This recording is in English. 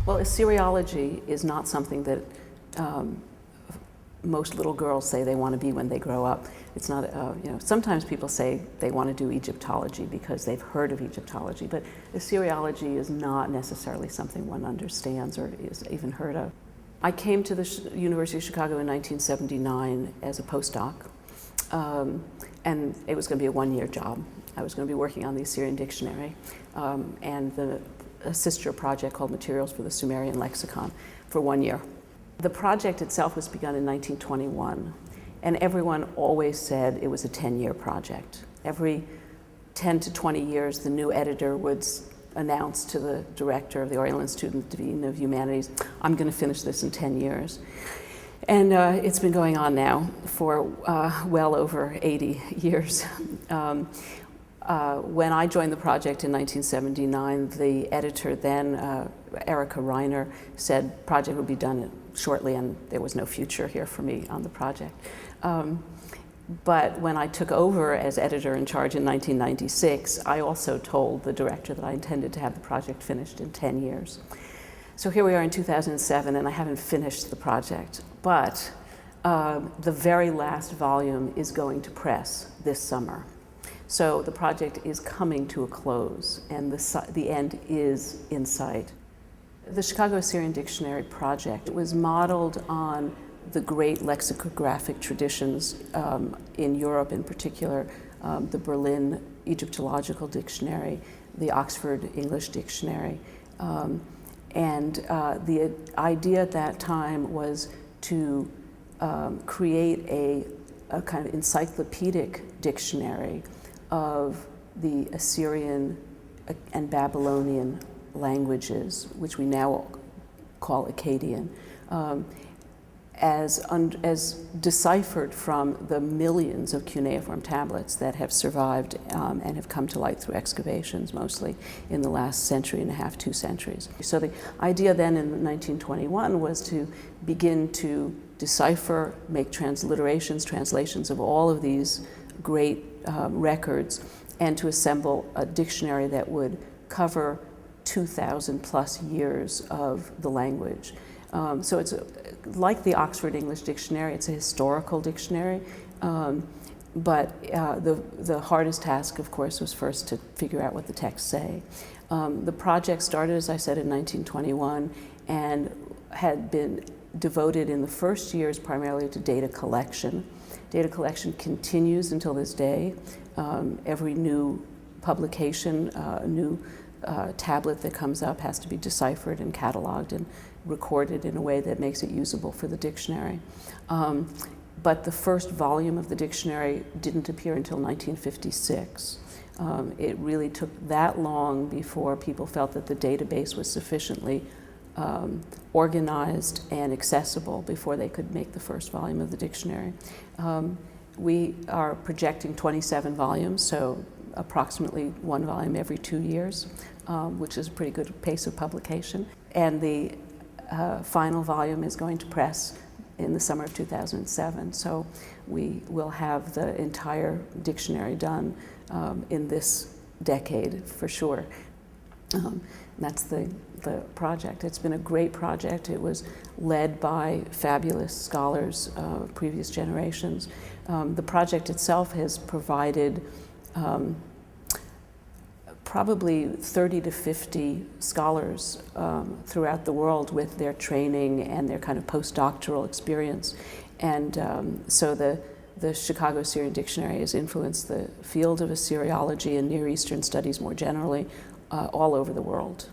Well, Assyriology is not something that most little girls say they want to be when they grow up. It's not, sometimes people say they want to do Egyptology because they've heard of Egyptology, but Assyriology is not necessarily something one understands or is even heard of. I came to the University of Chicago in 1979 as a postdoc, and it was going to be a one-year job. I was going to be working on the Assyrian Dictionary and a sister project called Materials for the Sumerian Lexicon for 1 year. The project itself was begun in 1921, and everyone always said it was a 10-year project. Every 10 to 20 years, the new editor would announce to the director of the Oriental Institute and the Dean of Humanities, I'm going to finish this in 10 years. And it's been going on now for well over 80 years. When I joined the project in 1979, the editor then, Reiner, said project would be done shortly, and there was no future here for me on the project. But when I took over as editor in charge in 1996, I also told the director that I intended to have the project finished in 10 years. So here we are in 2007, and I haven't finished the project. But the very last volume is going to press this summer. So the project is coming to a close, and the end is in sight. The Chicago Assyrian Dictionary project was modeled on the great lexicographic traditions in Europe, in particular, the Berlin Egyptological Dictionary, the Oxford English Dictionary. And the idea at that time was to create a kind of encyclopedic dictionary of the Assyrian and Babylonian languages, which we now call Akkadian, as deciphered from the millions of cuneiform tablets that have survived and have come to light through excavations, mostly in the last century and a half, 2 centuries. So the idea then in 1921 was to begin to decipher, make translations of all of these great records, and to assemble a dictionary that would cover 2,000 plus years of the language. So it's like the Oxford English Dictionary. It's a historical dictionary, but the hardest task, of course, was first to figure out what the texts say. The project started, as I said, in 1921 and had been devoted in the first years primarily to data collection. Data collection continues until this day. Every new publication, new tablet that comes up has to be deciphered and cataloged and recorded in a way that makes it usable for the dictionary. But the first volume of the dictionary didn't appear until 1956. It really took that long before people felt that the database was sufficiently organized and accessible before they could make the first volume of the dictionary. We are projecting 27 volumes, so approximately 1 volume every 2 years, which is a pretty good pace of publication. And the final volume is going to press in the summer of 2007. So we will have the entire dictionary done in this decade for sure. That's the project. It's been a great project. It was led by fabulous scholars of previous generations. The project itself has provided probably 30 to 50 scholars throughout the world with their training and their kind of postdoctoral experience. And so the Chicago Assyrian Dictionary has influenced the field of Assyriology and Near Eastern studies more generally all over the world.